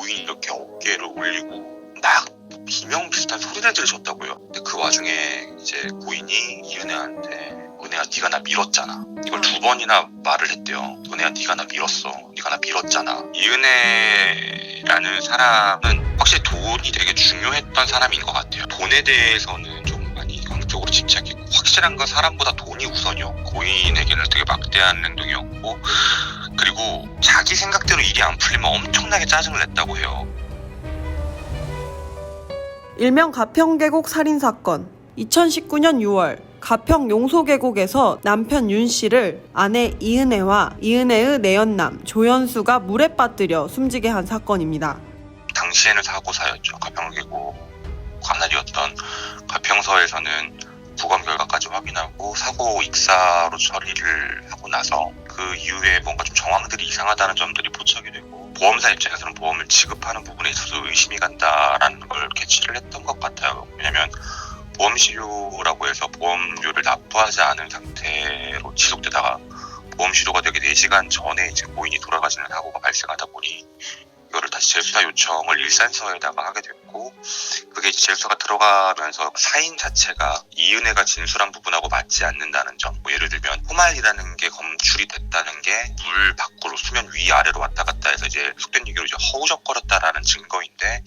고인이 이렇게 어깨를 올리고 막 비명 비슷한 소리를 들으셨다고요. 근데 그 와중에 이제 고인이 이은혜한테 은혜야 네가 나 밀었잖아. 이걸 2번이나 말을 했대요. 은혜야 네가 나 밀었어. 네가 나 밀었잖아. 이은혜라는 사람은 확실히 돈이 되게 중요했던 사람인 것 같아요. 돈에 대해서는 좀 많이 광적으로 집착했고 확실한 건 사람보다 돈이 우선이었고 고인에게는 되게 막대한 행동이었고 그리고 자기 생각대로 일이 안 풀리면 엄청나게 짜증을 냈다고 해요. 일명 가평계곡 살인사건. 2019년 6월 가평 용소계곡에서 남편 윤 씨를 아내 이은혜와 이은혜의 내연남 조연수가 물에 빠뜨려 숨지게 한 사건입니다. 당시에는 사고사였죠. 가평계곡 관할이었던 가평서에서는 부검 결과까지 확인하고 사고 익사로 처리를 하고 나서 그 이후에 뭔가 좀 정황들이 이상하다는 점들이 포착이 되고 보험사 입장에서는 보험을 지급하는 부분에 있어서 의심이 간다라는 걸 캐치를 했던 것 같아요. 왜냐면 보험실료라고 해서 보험료를 납부하지 않은 상태로 지속되다가 보험실료가 되기 4시간 전에 이제 고인이 돌아가시는 사고가 발생하다 보니 이거를 다시 재수사 요청을 일산서에다가 하게 됐고 그게 이제 재수사가 들어가면서 사인 자체가 이은혜가 진술한 부분하고 맞지 않는다는 점, 뭐 예를 들면 포말이라는 게 검출이 됐다는 게 물 밖으로 수면 위아래로 왔다 갔다 해서 이제 속된 얘기로 이제 허우적거렸다라는 증거인데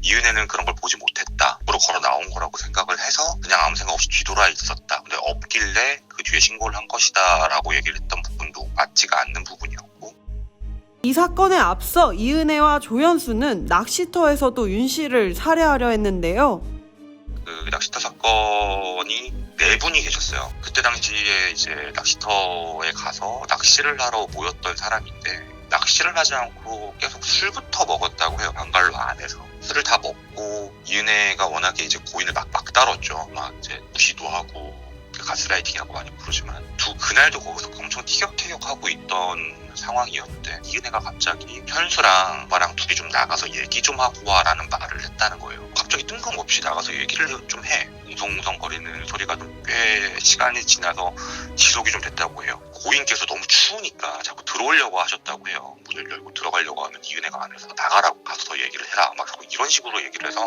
이은혜는 그런 걸 보지 못했다 으로 걸어 나온 거라고 생각을 해서 그냥 아무 생각 없이 뒤돌아 있었다. 근데 없길래 그 뒤에 신고를 한 것이다 라고 얘기를 했던 부분도 맞지가 않는 부분이었고 이 사건에 앞서 이은혜와 조연수는 낚시터에서도 윤 씨를 살해하려 했는데요. 그 낚시터 사건이 4분이 계셨어요. 그때 당시에 이제 낚시터에 가서 낚시를 하러 모였던 사람인데 낚시를 하지 않고 계속 술부터 먹었다고 해요. 방갈로 안에서. 술을 다 먹고 이은혜가 워낙에 이제 고인을 막 다뤘죠. 막 이제 무시도 하고 가스라이팅이라고 많이 부르지만 그날도 거기서 엄청 티격태격하고 있던 상황이었는데 이은혜가 갑자기 현수랑 오빠랑 둘이 좀 나가서 얘기 좀 하고 와라는 말을 했다는 거예요. 갑자기 뜬금없이 나가서 얘기를 좀 해. 웅성웅성거리는 소리가 좀 꽤 시간이 지나서 지속이 좀 됐다고 해요. 고인께서 너무 추우니까 자꾸 들어오려고 하셨다고 해요. 문을 열고 들어가려고 하면 이은혜가 안에서 나가라고 가서 더 얘기를 해라. 막 자꾸 이런 식으로 얘기를 해서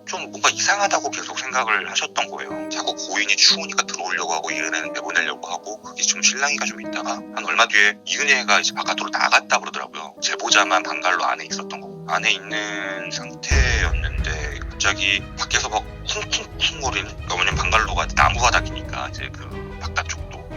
좀 뭔가 이상하다고 계속 생각을 하셨던 거예요. 자꾸 고인이 추우니까 들어오려고 하고 이은혜는 내보내려고 하고 그게 좀 실랑이가 좀 있다가 한 얼마 뒤에 이은혜가 이제 바깥으로 나갔다 그러더라고요. 제보자만 방갈로 안에 있었던 거. 안에 있는 상태였는데 갑자기 밖에서 막 쿵쿵쿵거리는 그러니까 왜냐면 방갈로가 나무 바닥이니까 이제 그 바깥쪽도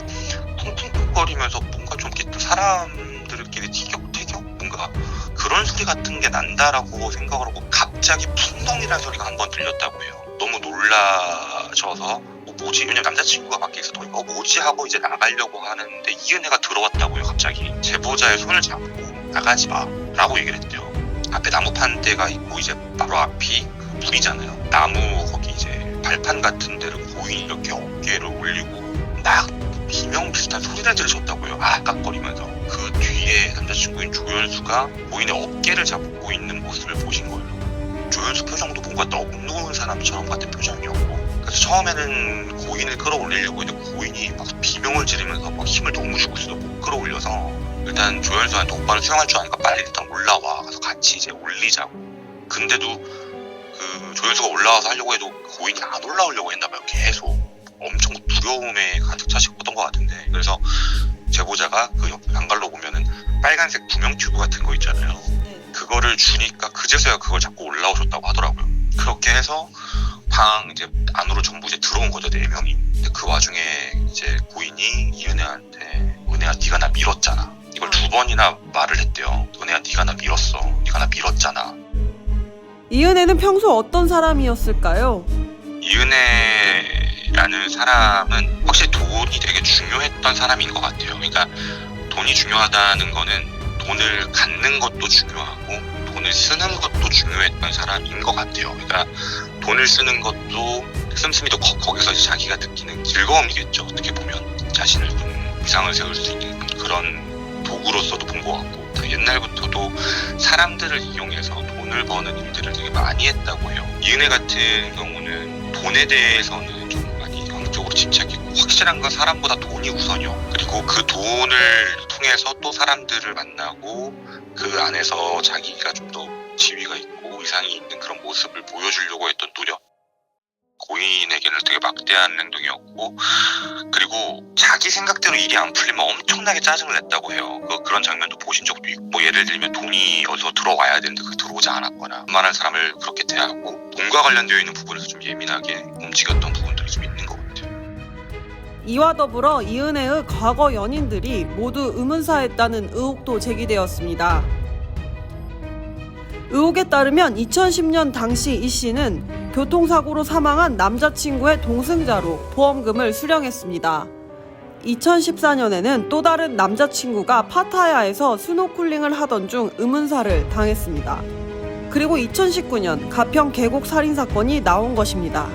쿵쿵쿵거리면서 뭔가 좀 이렇게 또 사람들끼리 티격태격 뭔가 그런 소리 같은 게 난다라고 생각을 하고 갑자기 풍덩이라는 소리가 한번 들렸다고 해요. 너무 놀라셔서 뭐지? 왜냐면 남자친구가 밖에 있어도 뭐지 하고 이제 나가려고 하는데 이은혜가 들어왔다고요. 갑자기 제보자의 손을 잡고 나가지 마 라고 얘기를 했대요. 앞에 나무판대가 있고 이제 바로 앞이 그 물이잖아요. 나무 거기 이제 발판 같은 데를 고인이 이렇게 어깨를 올리고 막 비명 비슷한 소리를 들으셨다고요. 깍깍거리면서. 그 뒤에 남자친구인 조연수가 고인의 어깨를 잡고 있는 모습을 보신 거예요. 조연수 표정도 뭔가 넋놓은 사람처럼 같은 표정이었고 그래서 처음에는 고인을 끌어올리려고 했는데 고인이 막 비명을 지르면서 막 힘을 너무 주고 있어도 못 끌어올려서 일단 조연수한테 오빠는 수영할 줄 아니까 빨리 일단 올라와 가서 같이 이제 올리자고. 근데도 그 조연수가 올라와서 하려고 해도 고인이 안 올라오려고 했나봐요. 계속 엄청 두려움에 가득 차셨던 것 같은데 그래서 제보자가 그 옆에 방갈로 보면은 빨간색 구명 튜브 같은 거 있잖아요. 그거를 주니까 그제서야 그걸 잡고 올라오셨다고 하더라고요. 그렇게 해서 방 이제 안으로 전부 이제 들어온 거죠. 4명이. 근데 그 와중에 이제 고인이 이은혜한테 은혜야 네가 나 밀었잖아. 이걸 2번이나 말을 했대요. 은혜야 네가 나 밀었어. 네가 나 밀었잖아. 이은혜는 평소 어떤 사람이었을까요? 이은혜라는 사람은 확실히 돈이 되게 중요했던 사람인 것 같아요. 그러니까 돈이 중요하다는 거는 돈을 갖는 것도 중요하고 돈을 쓰는 것도 중요했던 사람인 것 같아요. 그러니까 돈을 쓰는 것도 씀씀이도 거기서 자기가 느끼는 즐거움이겠죠. 어떻게 보면 자신을 좀 위상을 세울 수 있는 그런 도구로서도 본 것 같고 옛날부터도 사람들을 이용해서 돈을 버는 일들을 되게 많이 했다고 해요. 이은혜 같은 경우는 돈에 대해서는 좀 많이 광적으로 집착했고 확실한 건 사람보다 돈이 우선이요. 그리고 그 돈을 통해서 또 사람들을 만나고 그 안에서 자기가 좀 더 지위가 있고 위상이 있는 그런 모습을 보여주려고 했던 노력, 고인에게는 되게 막대한 행동이었고, 그리고 자기 생각대로 일이 안 풀리면 엄청나게 짜증을 냈다고 해요. 그런 장면도 보신 적도 있고, 뭐 예를 들면 돈이 어디서 들어와야 되는데 그게 들어오지 않았거나, 웬만한 사람을 그렇게 대하고 돈과 관련되어 있는 부분에서 좀 예민하게 움직였던 부분들이 좀 있는 것 같아요. 이와 더불어 이은혜의 과거 연인들이 모두 의문사했다는 의혹도 제기되었습니다. 의혹에 따르면 2010년 당시 이 씨는 교통사고로 사망한 남자친구의 동승자로 보험금을 수령했습니다. 2014년에는 또 다른 남자친구가 파타야에서 스노클링을 하던 중 의문사를 당했습니다. 그리고 2019년 가평 계곡 살인사건이 나온 것입니다.